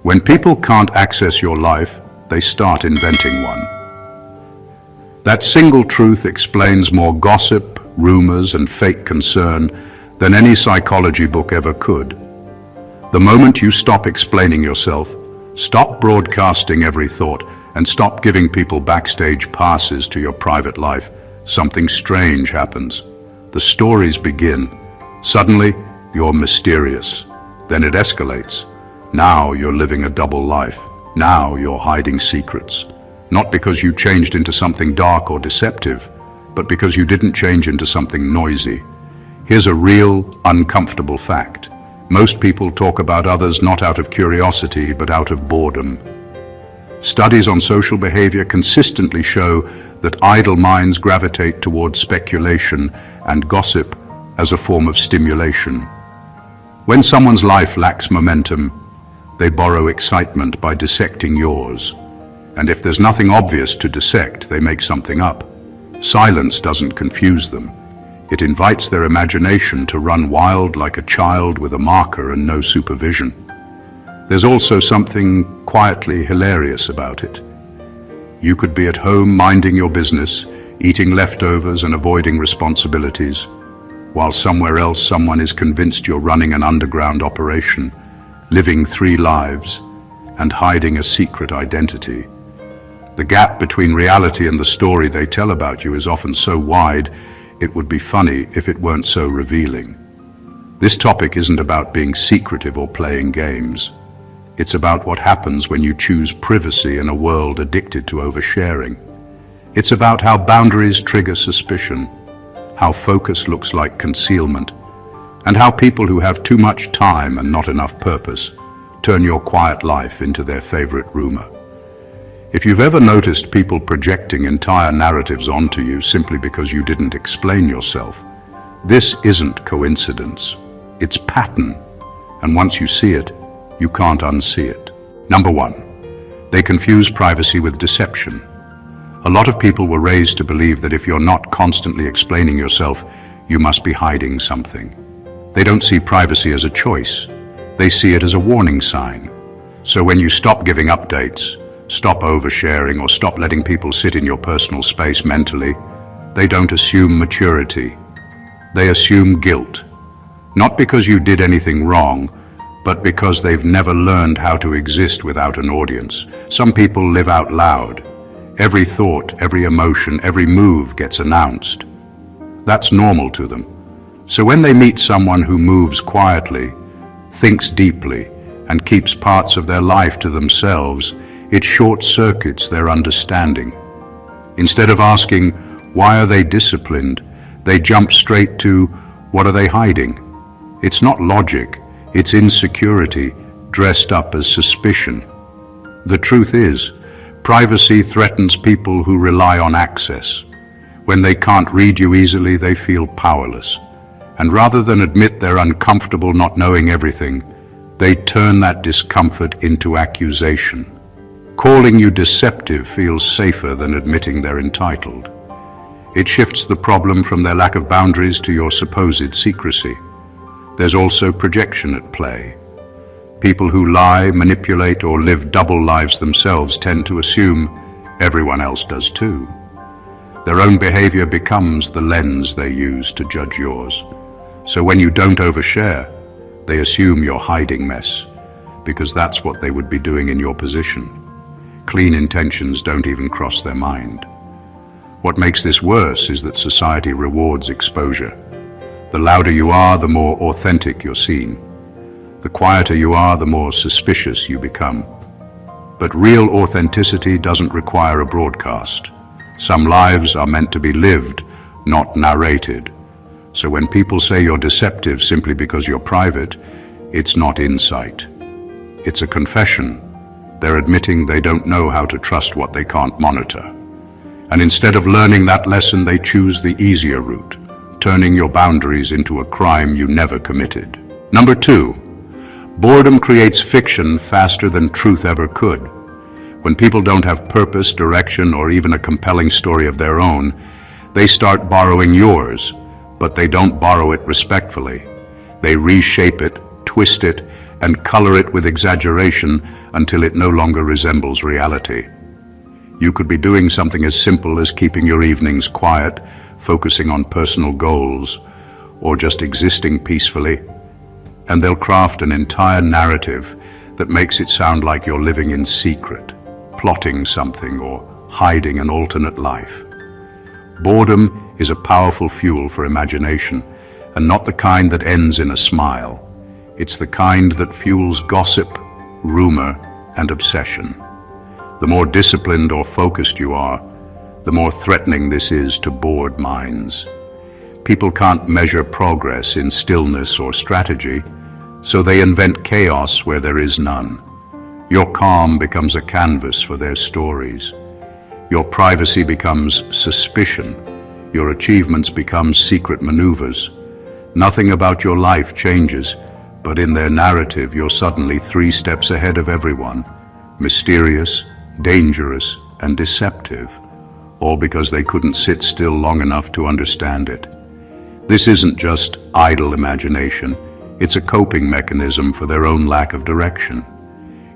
When people can't access your life, they start inventing one. That single truth explains more gossip, rumors, and fake concern than any psychology book ever could. The moment you stop explaining yourself, stop broadcasting every thought, and stop giving people backstage passes to your private life, something strange happens. The stories begin. Suddenly, you're mysterious. Then it escalates. Now you're living a double life. Now you're hiding secrets. Not because you changed into something dark or deceptive, but because you didn't change into something noisy. Here's a real, uncomfortable fact. Most people talk about others not out of curiosity, but out of boredom. Studies on social behavior consistently show that idle minds gravitate towards speculation and gossip as a form of stimulation. When someone's life lacks momentum, they borrow excitement by dissecting yours. And if there's nothing obvious to dissect, they make something up. Silence doesn't confuse them. It invites their imagination to run wild like a child with a marker and no supervision. There's also something quietly hilarious about it. You could be at home minding your business, eating leftovers and avoiding responsibilities, while somewhere else someone is convinced you're running an underground operation, living 3 lives, and hiding a secret identity. The gap between reality and the story they tell about you is often so wide, it would be funny if it weren't so revealing. This topic isn't about being secretive or playing games. It's about what happens when you choose privacy in a world addicted to oversharing. It's about how boundaries trigger suspicion, how focus looks like concealment, and how people who have too much time and not enough purpose turn your quiet life into their favorite rumor. If you've ever noticed people projecting entire narratives onto you simply because you didn't explain yourself, this isn't coincidence. It's pattern, and once you see it, you can't unsee it. Number 1, they confuse privacy with deception. A lot of people were raised to believe that if you're not constantly explaining yourself, you must be hiding something. They don't see privacy as a choice. They see it as a warning sign. So when you stop giving updates, stop oversharing, or stop letting people sit in your personal space mentally, they don't assume maturity. They assume guilt. Not because you did anything wrong, but because they've never learned how to exist without an audience. Some people live out loud. Every thought, every emotion, every move gets announced. That's normal to them. So when they meet someone who moves quietly, thinks deeply, and keeps parts of their life to themselves, it short-circuits their understanding. Instead of asking, why are they disciplined, they jump straight to, what are they hiding? It's not logic, it's insecurity dressed up as suspicion. The truth is, privacy threatens people who rely on access. When they can't read you easily, they feel powerless. And rather than admit they're uncomfortable not knowing everything, they turn that discomfort into accusation. Calling you deceptive feels safer than admitting they're entitled. It shifts the problem from their lack of boundaries to your supposed secrecy. There's also projection at play. People who lie, manipulate, or live double lives themselves tend to assume everyone else does too. Their own behavior becomes the lens they use to judge yours. So when you don't overshare, they assume you're hiding mess, because that's what they would be doing in your position. Clean intentions don't even cross their mind. What makes this worse is that society rewards exposure. The louder you are, the more authentic you're seen. The quieter you are, the more suspicious you become. But real authenticity doesn't require a broadcast. Some lives are meant to be lived, not narrated. So when people say you're deceptive simply because you're private, it's not insight. It's a confession. They're admitting they don't know how to trust what they can't monitor. And instead of learning that lesson, they choose the easier route, turning your boundaries into a crime you never committed. Number 2, boredom creates fiction faster than truth ever could. When people don't have purpose, direction, or even a compelling story of their own, they start borrowing yours, but they don't borrow it respectfully. They reshape it, twist it, and color it with exaggeration until it no longer resembles reality. You could be doing something as simple as keeping your evenings quiet, focusing on personal goals, or just existing peacefully, and they'll craft an entire narrative that makes it sound like you're living in secret, plotting something, or hiding an alternate life. Boredom is a powerful fuel for imagination, and not the kind that ends in a smile. It's the kind that fuels gossip, rumor, and obsession. The more disciplined or focused you are, the more threatening this is to bored minds. People can't measure progress in stillness or strategy, so they invent chaos where there is none. Your calm becomes a canvas for their stories. Your privacy becomes suspicion. Your achievements become secret maneuvers. Nothing about your life changes, but in their narrative you're suddenly 3 steps ahead of everyone. Mysterious, dangerous, and deceptive, all because they couldn't sit still long enough to understand it. This isn't just idle imagination, it's a coping mechanism for their own lack of direction.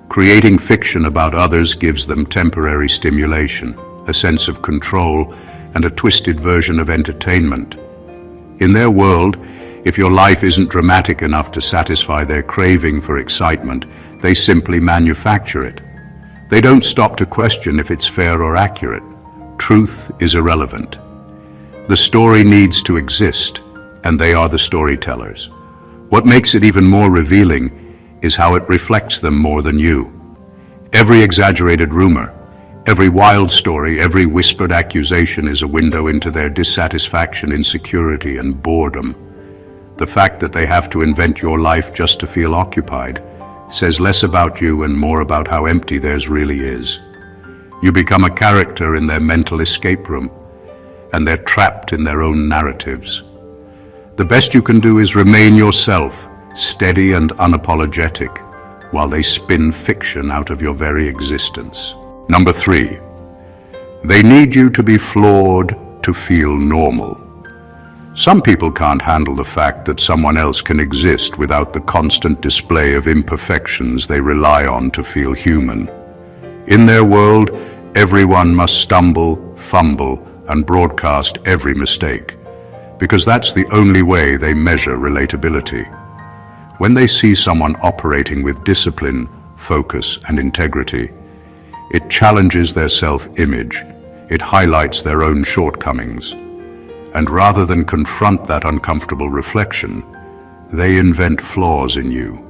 Creating fiction about others gives them temporary stimulation, a sense of control, and a twisted version of entertainment. In their world, if your life isn't dramatic enough to satisfy their craving for excitement, they simply manufacture it. They don't stop to question if it's fair or accurate. Truth is irrelevant. The story needs to exist, and they are the storytellers. What makes it even more revealing is how it reflects them more than you. Every exaggerated rumor, every wild story, every whispered accusation is a window into their dissatisfaction, insecurity, and boredom. The fact that they have to invent your life just to feel occupied says less about you and more about how empty theirs really is. You become a character in their mental escape room, and they're trapped in their own narratives. The best you can do is remain yourself, steady and unapologetic, while they spin fiction out of your very existence. Number 3, they need you to be flawed to feel normal. Some people can't handle the fact that someone else can exist without the constant display of imperfections they rely on to feel human. In their world, everyone must stumble, fumble, and broadcast every mistake, because that's the only way they measure relatability. When they see someone operating with discipline, focus, and integrity, it challenges their self-image. It highlights their own shortcomings. And rather than confront that uncomfortable reflection, they invent flaws in you.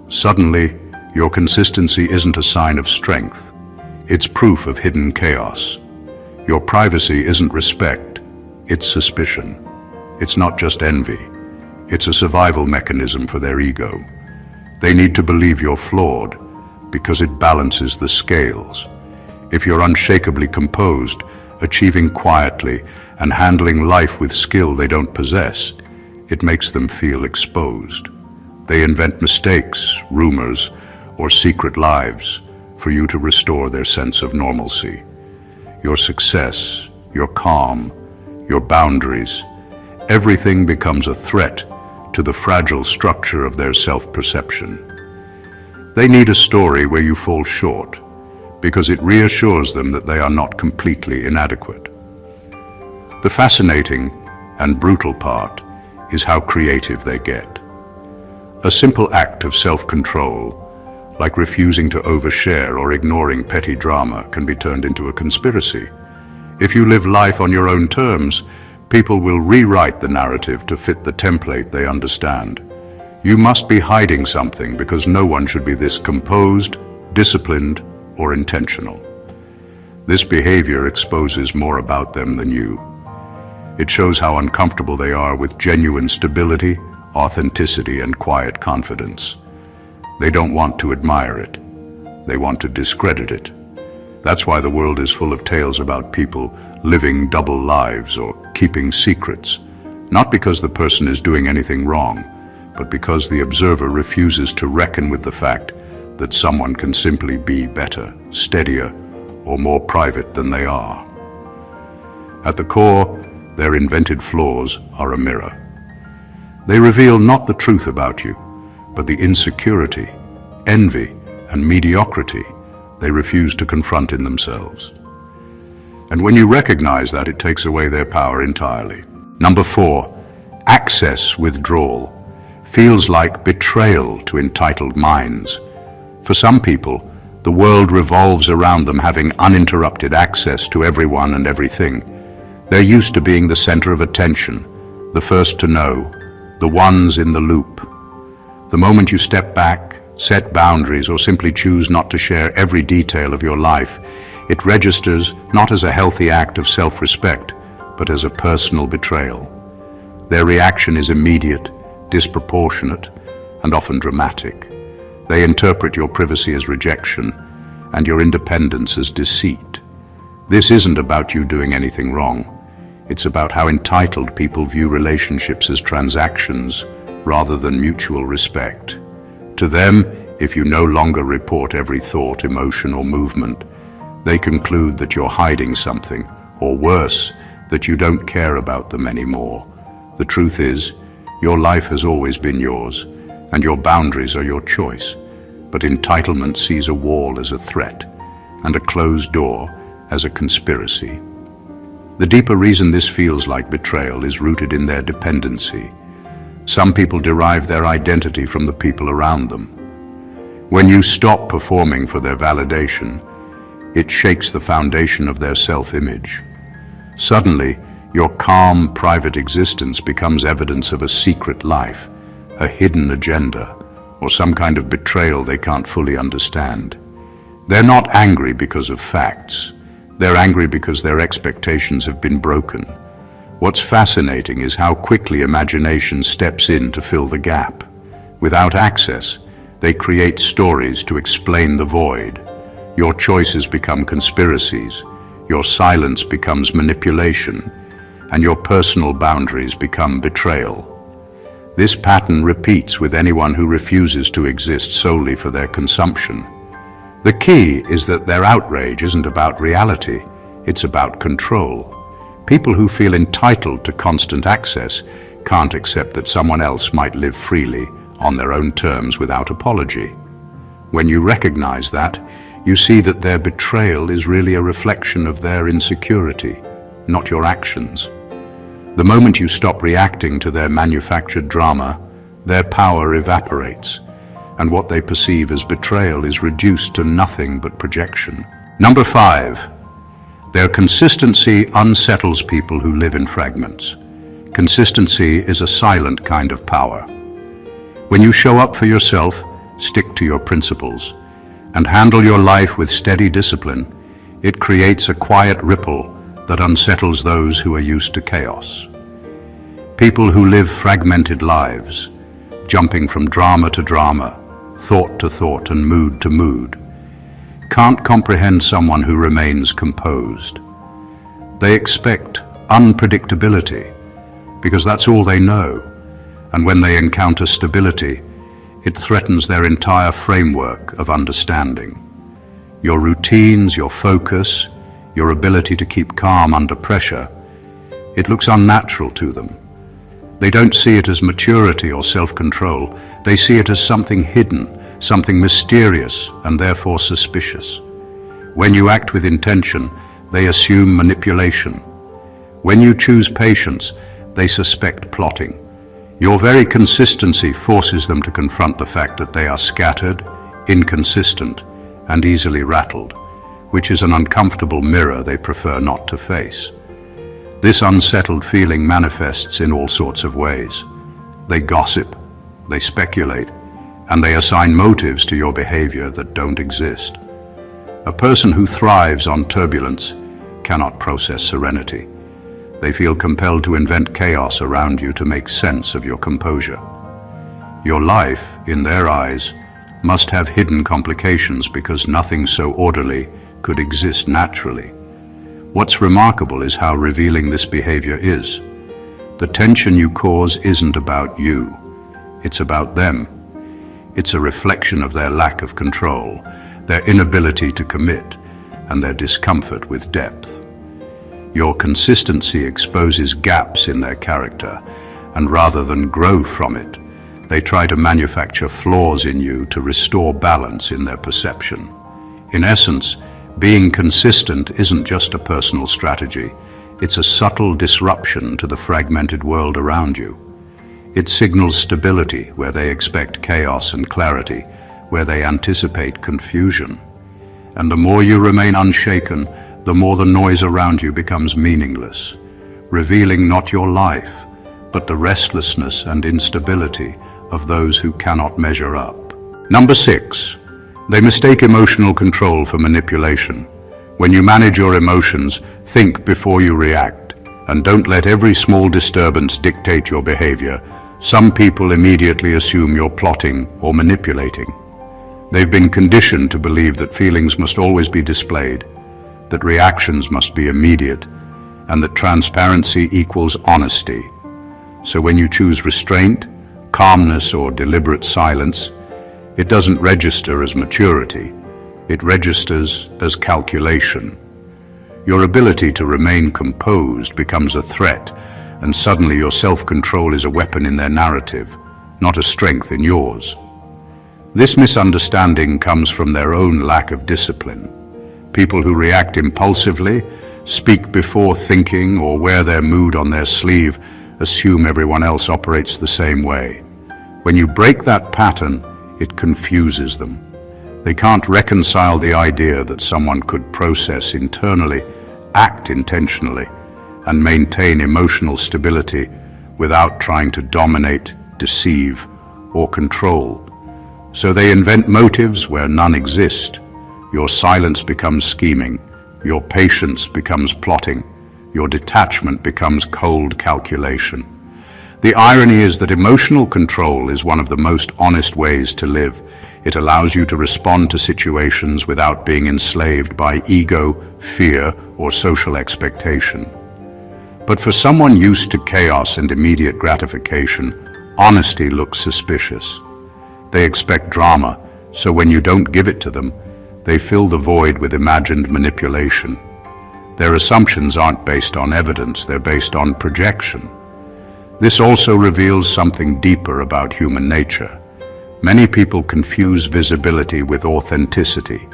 Suddenly, your consistency isn't a sign of strength. It's proof of hidden chaos. Your privacy isn't respect, it's suspicion. It's not just envy. It's a survival mechanism for their ego. They need to believe you're flawed because it balances the scales. If you're unshakably composed, achieving quietly, and handling life with skill they don't possess, it makes them feel exposed. They invent mistakes, rumors, or secret lives for you to restore their sense of normalcy. Your success, your calm, your boundaries, everything becomes a threat to the fragile structure of their self-perception. They need a story where you fall short, because it reassures them that they are not completely inadequate. The fascinating and brutal part is how creative they get. A simple act of self-control, like refusing to overshare or ignoring petty drama, can be turned into a conspiracy. If you live life on your own terms, people will rewrite the narrative to fit the template they understand. You must be hiding something because no one should be this composed, disciplined, or intentional. This behavior exposes more about them than you. It shows how uncomfortable they are with genuine stability, authenticity, and quiet confidence. They don't want to admire it. They want to discredit it. That's why the world is full of tales about people living double lives or keeping secrets, not because the person is doing anything wrong, but because the observer refuses to reckon with the fact that someone can simply be better, steadier, or more private than they are. At the core, their invented flaws are a mirror. They reveal not the truth about you, but the insecurity envy and mediocrity they refuse to confront in themselves. And when you recognize that, it takes away their power entirely. Number 4, access withdrawal feels like betrayal to entitled minds. For some people, the world revolves around them having uninterrupted access to everyone and everything. They're used to being the center of attention, the first to know, the ones in the loop. The moment you step back, set boundaries, or simply choose not to share every detail of your life, it registers not as a healthy act of self-respect, but as a personal betrayal. Their reaction is immediate, disproportionate, and often dramatic. They interpret your privacy as rejection and your independence as deceit. This isn't about you doing anything wrong. It's about how entitled people view relationships as transactions rather than mutual respect. To them, if you no longer report every thought, emotion, or movement, they conclude that you're hiding something, or worse, that you don't care about them anymore. The truth is, your life has always been yours, and your boundaries are your choice. But entitlement sees a wall as a threat, and a closed door as a conspiracy. The deeper reason this feels like betrayal is rooted in their dependency. Some people derive their identity from the people around them. When you stop performing for their validation, it shakes the foundation of their self-image. Suddenly, your calm, private existence becomes evidence of a secret life, a hidden agenda, or some kind of betrayal they can't fully understand. They're not angry because of facts. They're angry because their expectations have been broken. What's fascinating is how quickly imagination steps in to fill the gap. Without access, they create stories to explain the void. Your choices become conspiracies, your silence becomes manipulation, and your personal boundaries become betrayal. This pattern repeats with anyone who refuses to exist solely for their consumption. The key is that their outrage isn't about reality, it's about control. People who feel entitled to constant access can't accept that someone else might live freely on their own terms without apology. When you recognize that, you see that their betrayal is really a reflection of their insecurity, not your actions. The moment you stop reacting to their manufactured drama, their power evaporates, and what they perceive as betrayal is reduced to nothing but projection. Number 5. Their consistency unsettles people who live in fragments. Consistency is a silent kind of power. When you show up for yourself, stick to your principles, and handle your life with steady discipline, it creates a quiet ripple that unsettles those who are used to chaos. People who live fragmented lives, jumping from drama to drama, thought to thought, and mood to mood, can't comprehend someone who remains composed. They expect unpredictability because that's all they know, and when they encounter stability, it threatens their entire framework of understanding. Your routines, your focus, your ability to keep calm under pressure, it looks unnatural to them. They don't see it as maturity or self-control. They see it as something hidden, something mysterious, and therefore suspicious. When you act with intention, they assume manipulation. When you choose patience, they suspect plotting. Your very consistency forces them to confront the fact that they are scattered, inconsistent, and easily rattled, which is an uncomfortable mirror they prefer not to face. This unsettled feeling manifests in all sorts of ways. They gossip, they speculate, and they assign motives to your behavior that don't exist. A person who thrives on turbulence cannot process serenity. They feel compelled to invent chaos around you to make sense of your composure. Your life, in their eyes, must have hidden complications because nothing so orderly could exist naturally. What's remarkable is how revealing this behavior is. The tension you cause isn't about you, it's about them. It's a reflection of their lack of control, their inability to commit, and their discomfort with depth. Your consistency exposes gaps in their character, and rather than grow from it, They try to manufacture flaws in you to restore balance in their perception. In essence, being consistent isn't just a personal strategy. It's a subtle disruption to the fragmented world around you. It signals stability where they expect chaos and clarity, where they anticipate confusion. And the more you remain unshaken, the more the noise around you becomes meaningless, revealing not your life, but the restlessness and instability of those who cannot measure up. Number 6. They mistake emotional control for manipulation. When you manage your emotions, think before you react, and don't let every small disturbance dictate your behavior. Some people immediately assume you're plotting or manipulating. They've been conditioned to believe that feelings must always be displayed, that reactions must be immediate, and that transparency equals honesty. So when you choose restraint, calmness, or deliberate silence, it doesn't register as maturity. It registers as calculation. Your ability to remain composed becomes a threat, and suddenly your self-control is a weapon in their narrative, not a strength in yours. This misunderstanding comes from their own lack of discipline. People who react impulsively, speak before thinking, or wear their mood on their sleeve assume everyone else operates the same way. When you break that pattern, it confuses them. They can't reconcile the idea that someone could process internally, act intentionally, and maintain emotional stability without trying to dominate, deceive, or control. So they invent motives where none exist. Your silence becomes scheming, your patience becomes plotting, your detachment becomes cold calculation. The irony is that emotional control is one of the most honest ways to live. It allows you to respond to situations without being enslaved by ego, fear, or social expectation. But for someone used to chaos and immediate gratification, honesty looks suspicious. They expect drama, so when you don't give it to them, they fill the void with imagined manipulation. Their assumptions aren't based on evidence, they're based on projection. This also reveals something deeper about human nature. Many people confuse visibility with authenticity.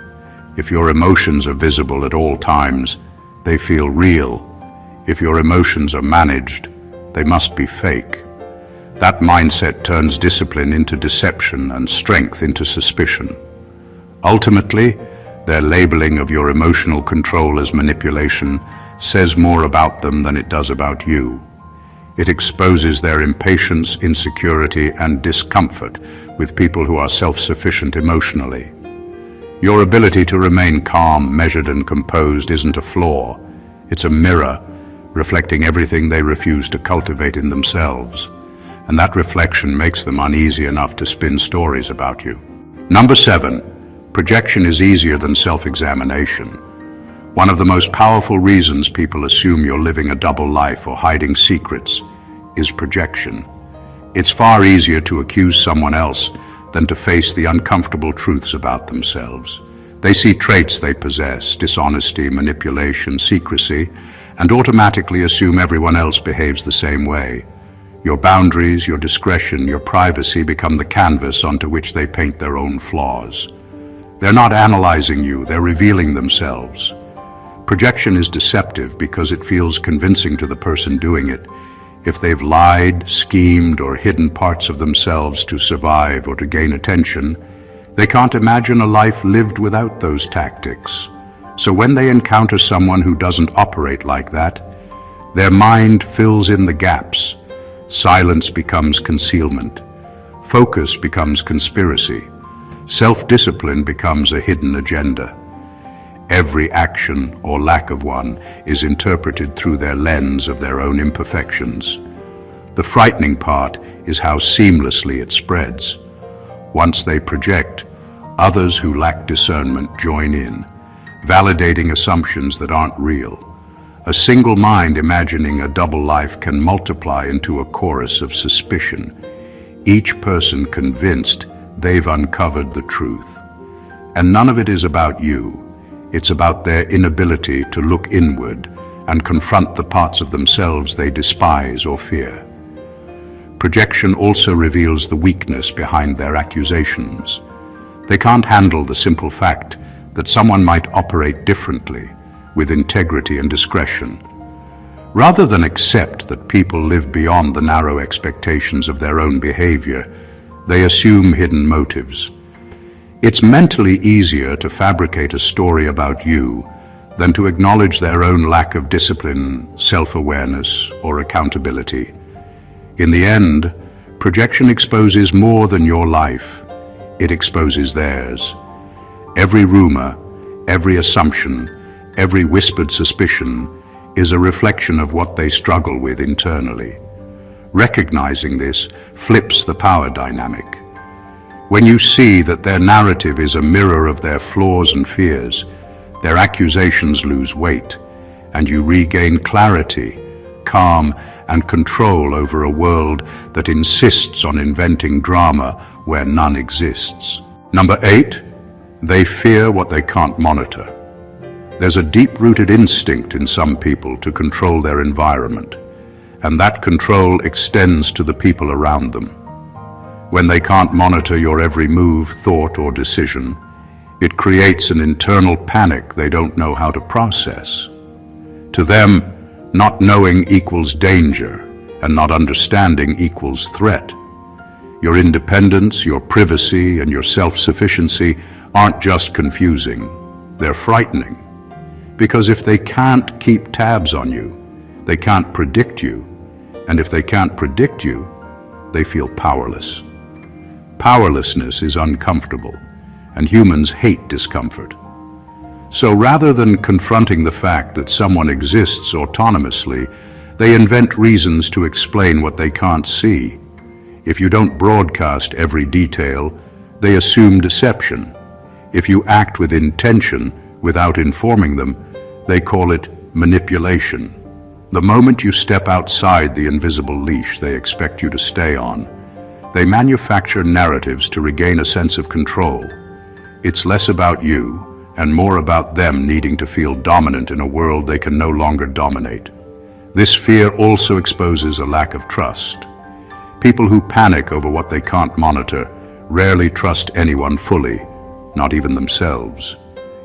If your emotions are visible at all times, they feel real. If your emotions are managed, they must be fake. That mindset turns discipline into deception and strength into suspicion. Ultimately, their labeling of your emotional control as manipulation says more about them than it does about you. It exposes their impatience, insecurity, and discomfort with people who are self-sufficient emotionally. Your ability to remain calm, measured, and composed isn't a flaw. It's a mirror, reflecting everything they refuse to cultivate in themselves. And that reflection makes them uneasy enough to spin stories about you. Number 7, projection is easier than self-examination. One of the most powerful reasons people assume you're living a double life or hiding secrets is projection. It's far easier to accuse someone else than to face the uncomfortable truths about themselves. They see traits they possess, dishonesty, manipulation, secrecy, and automatically assume everyone else behaves the same way. Your boundaries, your discretion, your privacy become the canvas onto which they paint their own flaws. They're not analyzing you, they're revealing themselves. Projection is deceptive because it feels convincing to the person doing it. If they've lied, schemed, or hidden parts of themselves to survive or to gain attention, they can't imagine a life lived without those tactics. So when they encounter someone who doesn't operate like that, their mind fills in the gaps. Silence becomes concealment. Focus becomes conspiracy. Self-discipline becomes a hidden agenda. Every action or lack of one is interpreted through their lens of their own imperfections. The frightening part is how seamlessly it spreads. Once they project, others who lack discernment join in, validating assumptions that aren't real. A single mind imagining a double life can multiply into a chorus of suspicion, each person convinced they've uncovered the truth. And none of it is about you. It's about their inability to look inward and confront the parts of themselves they despise or fear. Projection also reveals the weakness behind their accusations. They can't handle the simple fact that someone might operate differently, with integrity and discretion. Rather than accept that people live beyond the narrow expectations of their own behavior, they assume hidden motives. It's mentally easier to fabricate a story about you than to acknowledge their own lack of discipline, self-awareness, or accountability. In the end, projection exposes more than your life. It exposes theirs. Every rumor, every assumption, every whispered suspicion is a reflection of what they struggle with internally. Recognizing this flips the power dynamic. When you see that their narrative is a mirror of their flaws and fears, their accusations lose weight, and you regain clarity, calm, and control over a world that insists on inventing drama where none exists. Number 8, they fear what they can't monitor. There's a deep-rooted instinct in some people to control their environment, and that control extends to the people around them. When they can't monitor your every move, thought, or decision, it creates an internal panic they don't know how to process. To them, not knowing equals danger, and not understanding equals threat. Your independence, your privacy, and your self-sufficiency aren't just confusing, they're frightening. Because if they can't keep tabs on you, they can't predict you, and if they can't predict you, they feel powerless. Powerlessness is uncomfortable, and humans hate discomfort. So rather than confronting the fact that someone exists autonomously, they invent reasons to explain what they can't see. If you don't broadcast every detail, they assume deception. If you act with intention without informing them, they call it manipulation. The moment you step outside the invisible leash they expect you to stay on, they manufacture narratives to regain a sense of control. It's less about you and more about them needing to feel dominant in a world they can no longer dominate. This fear also exposes a lack of trust. People who panic over what they can't monitor rarely trust anyone fully, not even themselves.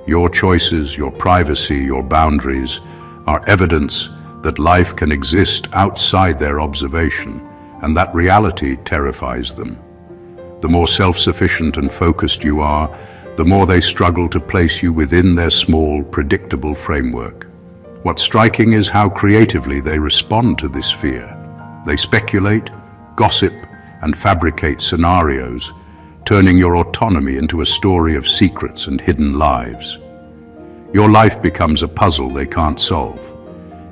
Your choices, your privacy, your boundaries are evidence that life can exist outside their observation, and that reality terrifies them. The more self-sufficient and focused you are, the more they struggle to place you within their small, predictable framework. What's striking is how creatively they respond to this fear. They speculate, gossip, and fabricate scenarios, turning your autonomy into a story of secrets and hidden lives. Your life becomes a puzzle they can't solve,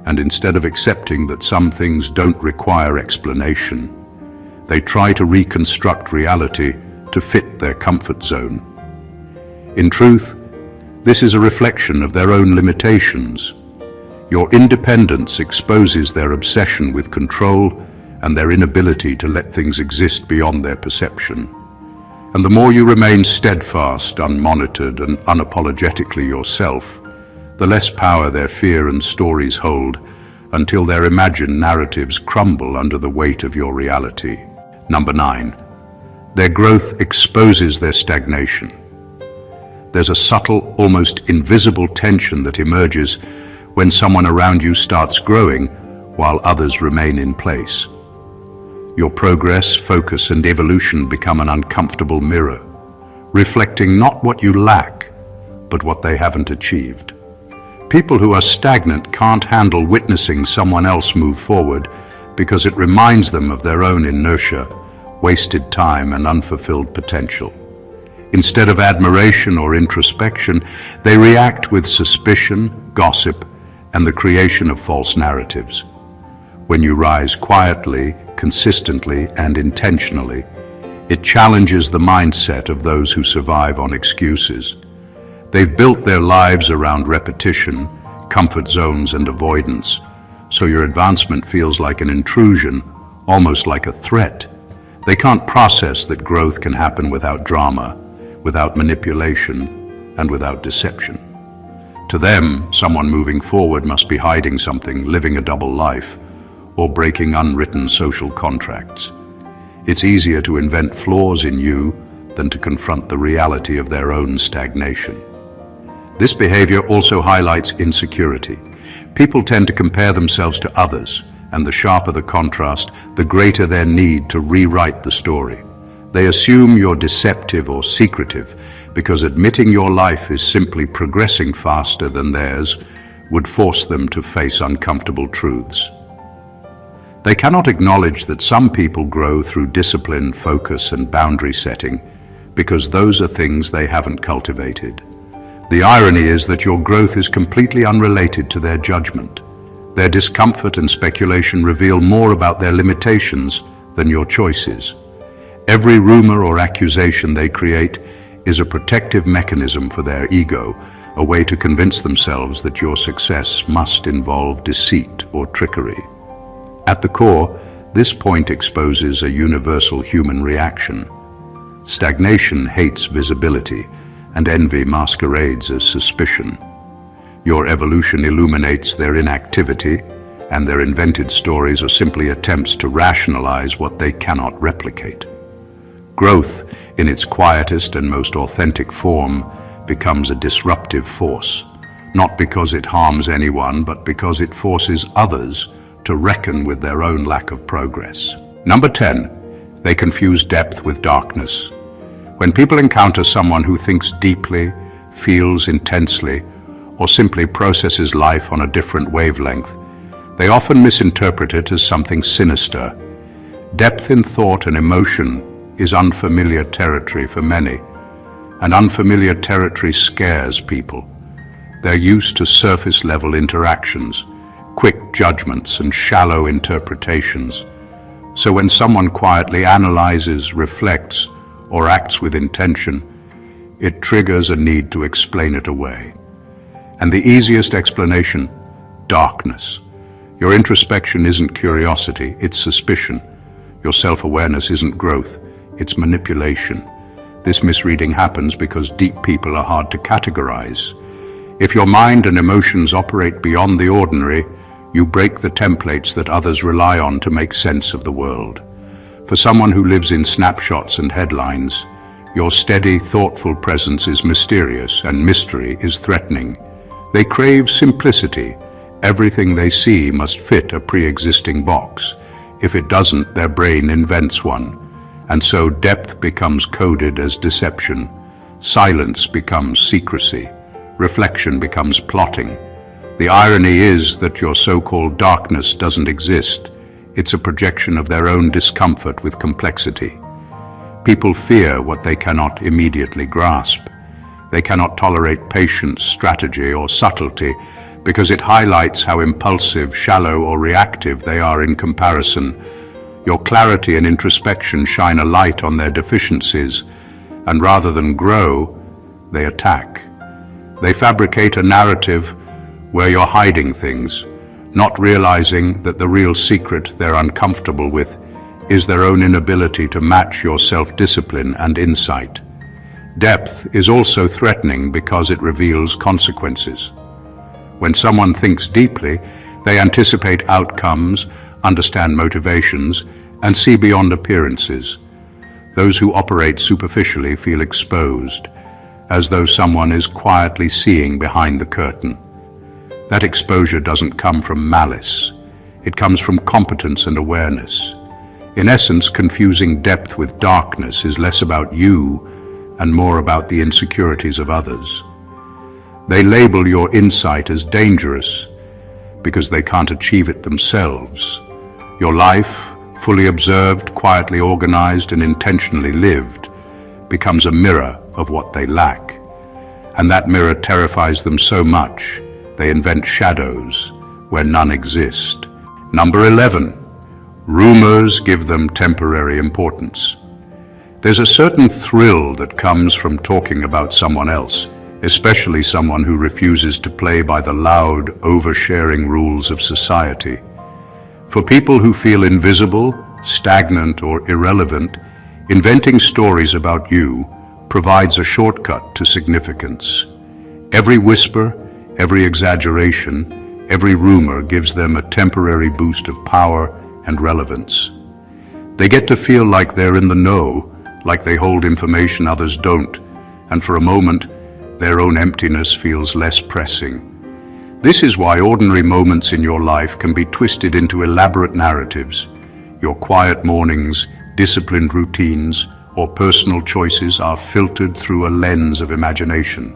and instead of accepting that some things don't require explanation, they try to reconstruct reality to fit their comfort zone. In truth, this is a reflection of their own limitations. Your independence exposes their obsession with control and their inability to let things exist beyond their perception. And the more you remain steadfast, unmonitored, and unapologetically yourself, the less power their fear and stories hold, until their imagined narratives crumble under the weight of your reality. Number 9, their growth exposes their stagnation. There's a subtle, almost invisible tension that emerges when someone around you starts growing while others remain in place. Your progress, focus, and evolution become an uncomfortable mirror, reflecting not what you lack, but what they haven't achieved. People who are stagnant can't handle witnessing someone else move forward because it reminds them of their own inertia, wasted time, and unfulfilled potential. Instead of admiration or introspection, they react with suspicion, gossip, and the creation of false narratives. When you rise quietly, consistently, and intentionally, it challenges the mindset of those who survive on excuses. They've built their lives around repetition, comfort zones, and avoidance, so your advancement feels like an intrusion, almost like a threat. They can't process that growth can happen without drama, without manipulation, and without deception. To them, someone moving forward must be hiding something, living a double life, or breaking unwritten social contracts. It's easier to invent flaws in you than to confront the reality of their own stagnation. This behavior also highlights insecurity. People tend to compare themselves to others, and the sharper the contrast, the greater their need to rewrite the story. They assume you're deceptive or secretive because admitting your life is simply progressing faster than theirs would force them to face uncomfortable truths. They cannot acknowledge that some people grow through discipline, focus, and boundary setting because those are things they haven't cultivated. The irony is that your growth is completely unrelated to their judgment. Their discomfort and speculation reveal more about their limitations than your choices. Every rumor or accusation they create is a protective mechanism for their ego, a way to convince themselves that your success must involve deceit or trickery. At the core, this point exposes a universal human reaction. Stagnation hates visibility, and envy masquerades as suspicion. Your evolution illuminates their inactivity, and their invented stories are simply attempts to rationalize what they cannot replicate. Growth, in its quietest and most authentic form, becomes a disruptive force, not because it harms anyone, but because it forces others to reckon with their own lack of progress. Number 10, they confuse depth with darkness. When people encounter someone who thinks deeply, feels intensely, or simply processes life on a different wavelength, they often misinterpret it as something sinister. Depth in thought and emotion is unfamiliar territory for many, and unfamiliar territory scares people. They're used to surface-level interactions, quick judgments, and shallow interpretations. So when someone quietly analyzes, reflects, or acts with intention, it triggers a need to explain it away. And the easiest explanation: darkness. Your introspection isn't curiosity, it's suspicion. Your self-awareness isn't growth, it's manipulation. This misreading happens because deep people are hard to categorize. If your mind and emotions operate beyond the ordinary, you break the templates that others rely on to make sense of the world. For someone who lives in snapshots and headlines, your steady, thoughtful presence is mysterious, and mystery is threatening. They crave simplicity. Everything they see must fit a pre-existing box. If it doesn't, their brain invents one. And so depth becomes coded as deception. Silence becomes secrecy. Reflection becomes plotting. The irony is that your so-called darkness doesn't exist. It's a projection of their own discomfort with complexity. People fear what they cannot immediately grasp. They cannot tolerate patience, strategy, or subtlety because it highlights how impulsive, shallow, or reactive they are in comparison. Your clarity and introspection shine a light on their deficiencies, and rather than grow, they attack. They fabricate a narrative where you're hiding things, not realizing that the real secret they're uncomfortable with is their own inability to match your self-discipline and insight. Depth is also threatening because it reveals consequences. When someone thinks deeply, they anticipate outcomes, understand motivations, and see beyond appearances. Those who operate superficially feel exposed, as though someone is quietly seeing behind the curtain. That exposure doesn't come from malice. It comes from competence and awareness. In essence, confusing depth with darkness is less about you and more about the insecurities of others. They label your insight as dangerous because they can't achieve it themselves. Your life, fully observed, quietly organized, and intentionally lived, becomes a mirror of what they lack. And that mirror terrifies them so much, they invent shadows where none exist. Number 11, rumors give them temporary importance. There's a certain thrill that comes from talking about someone else, especially someone who refuses to play by the loud, oversharing rules of society. For people who feel invisible, stagnant, or irrelevant, inventing stories about you provides a shortcut to significance. Every whisper, every exaggeration, every rumor gives them a temporary boost of power and relevance. They get to feel like they're in the know, like they hold information others don't, and for a moment, their own emptiness feels less pressing. This is why ordinary moments in your life can be twisted into elaborate narratives. Your quiet mornings, disciplined routines, or personal choices are filtered through a lens of imagination.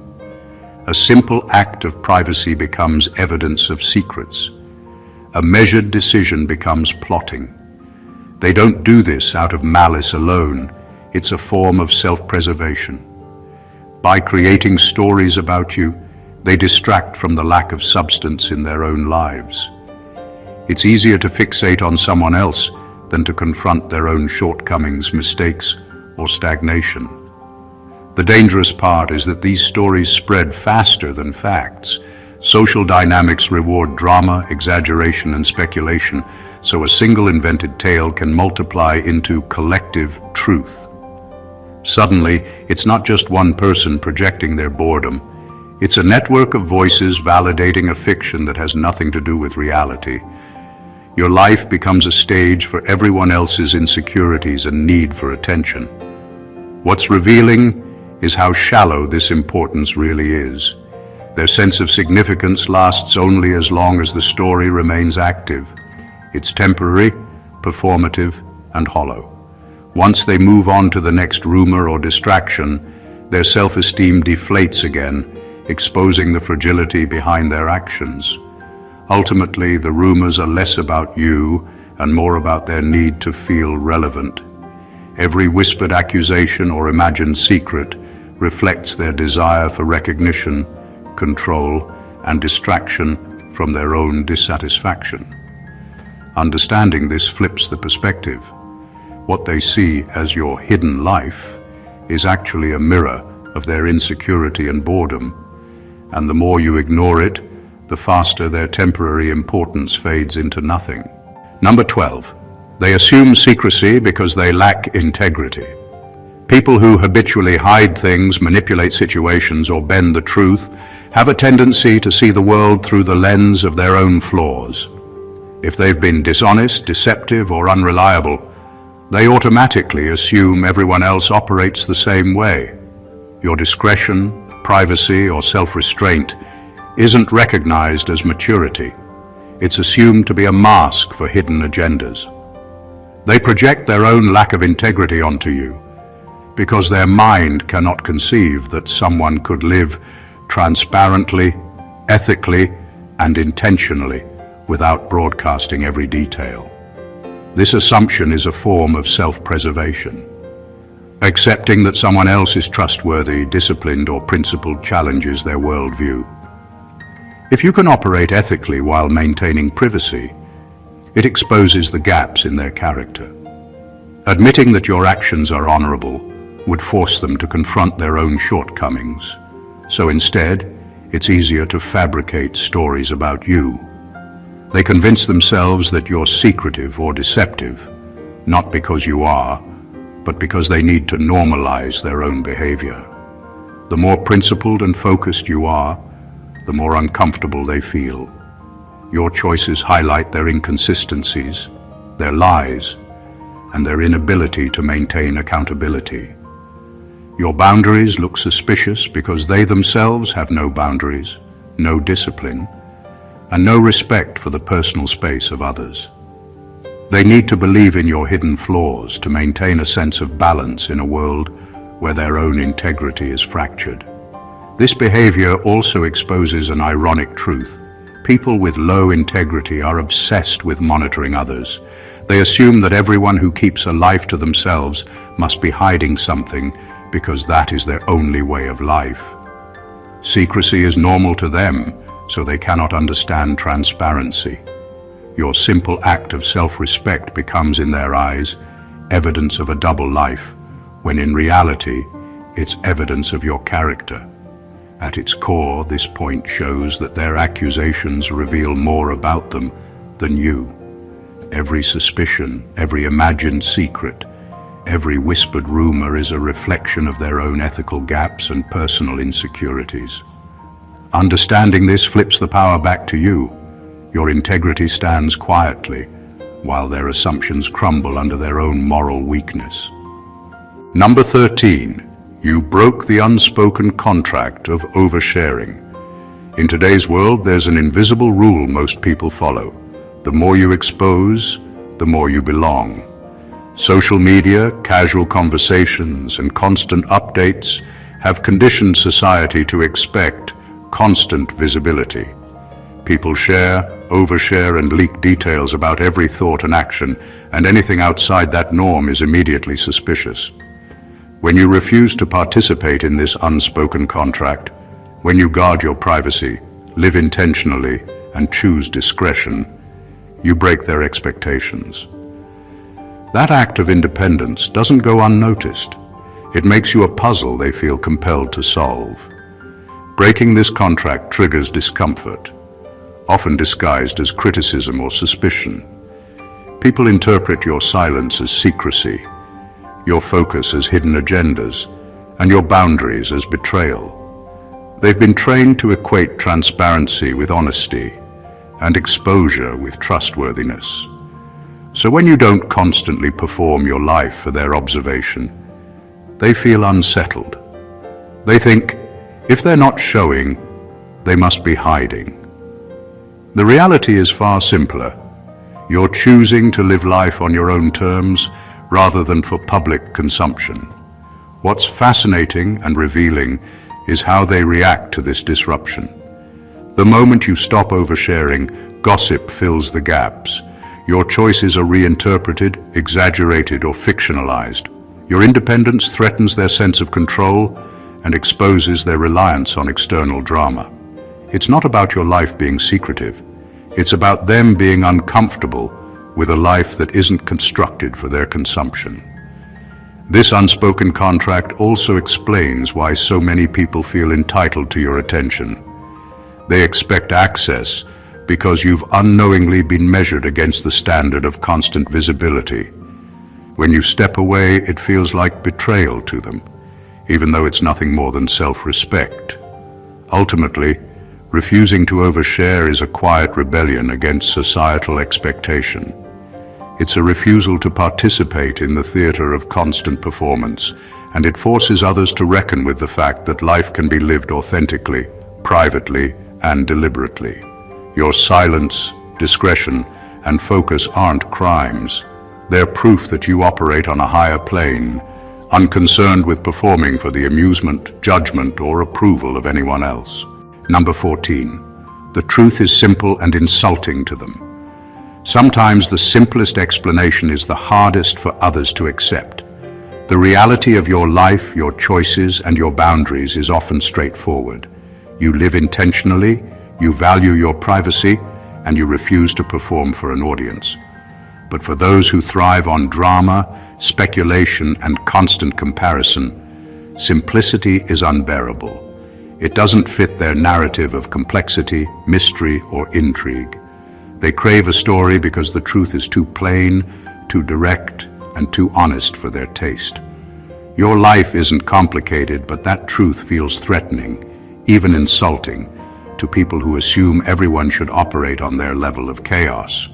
A simple act of privacy becomes evidence of secrets. A measured decision becomes plotting. They don't do this out of malice alone. It's a form of self-preservation. By creating stories about you, they distract from the lack of substance in their own lives. It's easier to fixate on someone else than to confront their own shortcomings, mistakes, or stagnation. The dangerous part is that these stories spread faster than facts. Social dynamics reward drama, exaggeration, and speculation, so a single invented tale can multiply into collective truth. Suddenly, it's not just one person projecting their boredom. It's a network of voices validating a fiction that has nothing to do with reality. Your life becomes a stage for everyone else's insecurities and need for attention. What's revealing is how shallow this importance really is. Their sense of significance lasts only as long as the story remains active. It's temporary, performative, and hollow. Once they move on to the next rumor or distraction, their self-esteem deflates again, exposing the fragility behind their actions. Ultimately, the rumors are less about you and more about their need to feel relevant. Every whispered accusation or imagined secret reflects their desire for recognition, control, and distraction from their own dissatisfaction. Understanding this flips the perspective. What they see as your hidden life is actually a mirror of their insecurity and boredom, and the more you ignore it, the faster their temporary importance fades into nothing. Number 12. They assume secrecy because they lack integrity. People who habitually hide things, manipulate situations, or bend the truth have a tendency to see the world through the lens of their own flaws. If they've been dishonest, deceptive, or unreliable, they automatically assume everyone else operates the same way. Your discretion, privacy, or self-restraint isn't recognized as maturity. It's assumed to be a mask for hidden agendas. They project their own lack of integrity onto you because their mind cannot conceive that someone could live transparently, ethically, and intentionally without broadcasting every detail. This assumption is a form of self-preservation. Accepting that someone else is trustworthy, disciplined, or principled challenges their worldview. If you can operate ethically while maintaining privacy, it exposes the gaps in their character. Admitting that your actions are honorable would force them to confront their own shortcomings. So instead, it's easier to fabricate stories about you. They convince themselves that you're secretive or deceptive, not because you are, but because they need to normalize their own behavior. The more principled and focused you are, the more uncomfortable they feel. Your choices highlight their inconsistencies, their lies, and their inability to maintain accountability. Your boundaries look suspicious because they themselves have no boundaries, no discipline, and no respect for the personal space of others. They need to believe in your hidden flaws to maintain a sense of balance in a world where their own integrity is fractured. This behavior also exposes an ironic truth. People with low integrity are obsessed with monitoring others. They assume that everyone who keeps a life to themselves must be hiding something because that is their only way of life. Secrecy is normal to them, so they cannot understand transparency. Your simple act of self-respect becomes, in their eyes, evidence of a double life, when in reality, it's evidence of your character. At its core, this point shows that their accusations reveal more about them than you. Every suspicion, every imagined secret, every whispered rumor is a reflection of their own ethical gaps and personal insecurities. Understanding this flips the power back to you. Your integrity stands quietly, while their assumptions crumble under their own moral weakness. Number 13. You broke the unspoken contract of oversharing. In today's world, there's an invisible rule most people follow. The more you expose, the more you belong. Social media, casual conversations, and constant updates have conditioned society to expect constant visibility. People share, overshare, and leak details about every thought and action, and anything outside that norm is immediately suspicious. When you refuse to participate in this unspoken contract, when you guard your privacy, live intentionally, and choose discretion, you break their expectations. That act of independence doesn't go unnoticed. It makes you a puzzle they feel compelled to solve. Breaking this contract triggers discomfort, often disguised as criticism or suspicion. People interpret your silence as secrecy, your focus as hidden agendas, and your boundaries as betrayal. They've been trained to equate transparency with honesty and exposure with trustworthiness. So when you don't constantly perform your life for their observation, they feel unsettled. They think, if they're not showing, they must be hiding. The reality is far simpler. You're choosing to live life on your own terms rather than for public consumption. What's fascinating and revealing is how they react to this disruption. The moment you stop oversharing, gossip fills the gaps. Your choices are reinterpreted, exaggerated, or fictionalized. Your independence threatens their sense of control and exposes their reliance on external drama. It's not about your life being secretive. It's about them being uncomfortable with a life that isn't constructed for their consumption. This unspoken contract also explains why so many people feel entitled to your attention. They expect access because you've unknowingly been measured against the standard of constant visibility. When you step away, it feels like betrayal to them, even though it's nothing more than self-respect. Ultimately, refusing to overshare is a quiet rebellion against societal expectation. It's a refusal to participate in the theater of constant performance, and it forces others to reckon with the fact that life can be lived authentically, privately, and deliberately. Your silence, discretion, and focus aren't crimes. They're proof that you operate on a higher plane, unconcerned with performing for the amusement, judgment, or approval of anyone else. Number 14. The truth is simple and insulting to them. Sometimes the simplest explanation is the hardest for others to accept. The reality of your life, your choices, and your boundaries is often straightforward. You live intentionally, you value your privacy, and you refuse to perform for an audience. But for those who thrive on drama, speculation, and constant comparison, simplicity is unbearable. It doesn't fit their narrative of complexity, mystery, or intrigue. They crave a story because the truth is too plain, too direct, and too honest for their taste. Your life isn't complicated, but that truth feels threatening, even insulting, to people who assume everyone should operate on their level of chaos.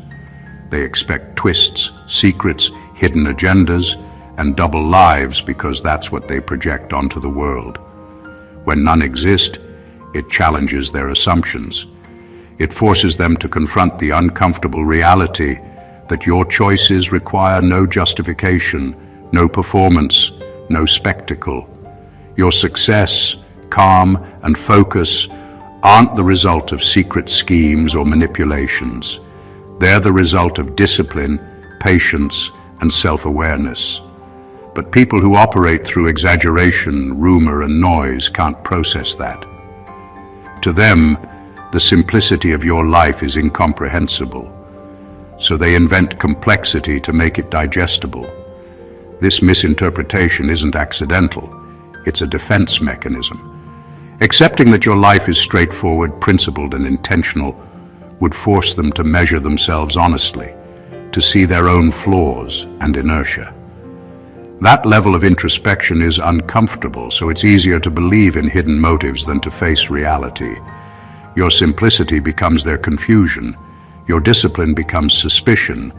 They expect twists, secrets, hidden agendas, and double lives because that's what they project onto the world. When none exist, it challenges their assumptions. It forces them to confront the uncomfortable reality that your choices require no justification, no performance, no spectacle. Your success, calm, and focus aren't the result of secret schemes or manipulations. They're the result of discipline, patience, and self-awareness. But people who operate through exaggeration, rumor, and noise can't process that. To them, the simplicity of your life is incomprehensible, so they invent complexity to make it digestible. This misinterpretation isn't accidental, it's a defense mechanism. Accepting that your life is straightforward, principled, and intentional would force them to measure themselves honestly, to see their own flaws and inertia. That level of introspection is uncomfortable, so it's easier to believe in hidden motives than to face reality. Your simplicity becomes their confusion, your discipline becomes suspicion,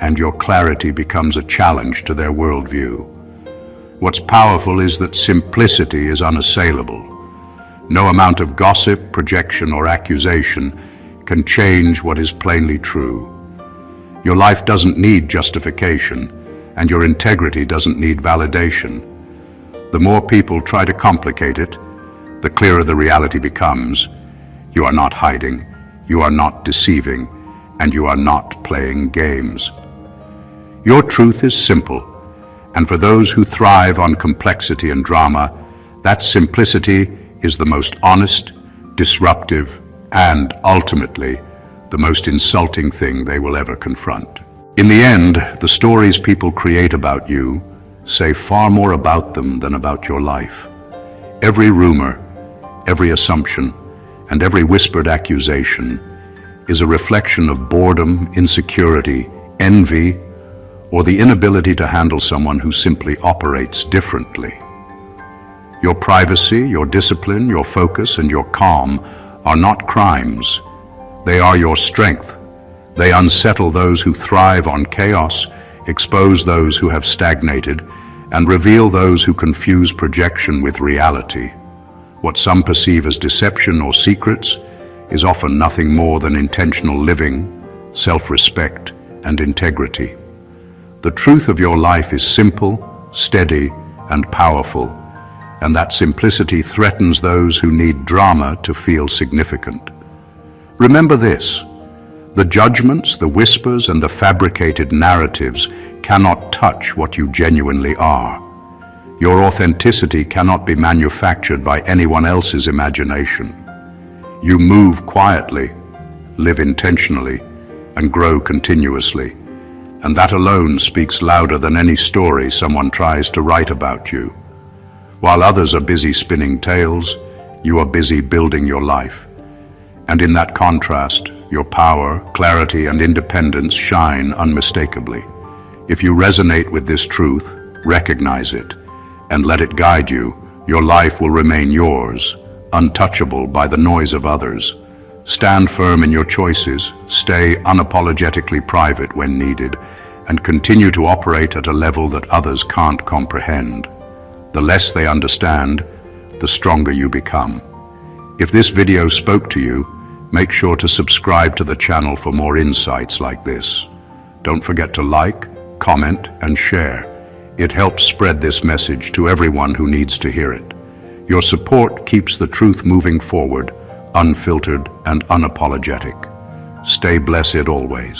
and your clarity becomes a challenge to their worldview. What's powerful is that simplicity is unassailable. No amount of gossip, projection, or accusation can change what is plainly true. Your life doesn't need justification, and your integrity doesn't need validation. The more people try to complicate it, the clearer the reality becomes. You are not hiding, you are not deceiving, and you are not playing games. Your truth is simple, and for those who thrive on complexity and drama, that simplicity is the most honest, disruptive, and ultimately the most insulting thing they will ever confront. In the end, the stories people create about you say far more about them than about your life. Every rumor, every assumption, and every whispered accusation is a reflection of boredom, insecurity, envy, or the inability to handle someone who simply operates differently. Your privacy, your discipline, your focus, and your calm are not crimes. They are your strength. They unsettle those who thrive on chaos, expose those who have stagnated, and reveal those who confuse projection with reality. What some perceive as deception or secrets is often nothing more than intentional living, self-respect, and integrity. The truth of your life is simple, steady, and powerful, and that simplicity threatens those who need drama to feel significant. Remember this: the judgments, the whispers, and the fabricated narratives cannot touch what you genuinely are. Your authenticity cannot be manufactured by anyone else's imagination. You move quietly, live intentionally, and grow continuously. And that alone speaks louder than any story someone tries to write about you. While others are busy spinning tales, you are busy building your life. And in that contrast, your power, clarity, and independence shine unmistakably. If you resonate with this truth, recognize it, and let it guide you. Your life will remain yours, untouchable by the noise of others. Stand firm in your choices, stay unapologetically private when needed, and continue to operate at a level that others can't comprehend. The less they understand, the stronger you become. If this video spoke to you, make sure to subscribe to the channel for more insights like this. Don't forget to like, comment, and share. It helps spread this message to everyone who needs to hear it. Your support keeps the truth moving forward, unfiltered and unapologetic. Stay blessed always.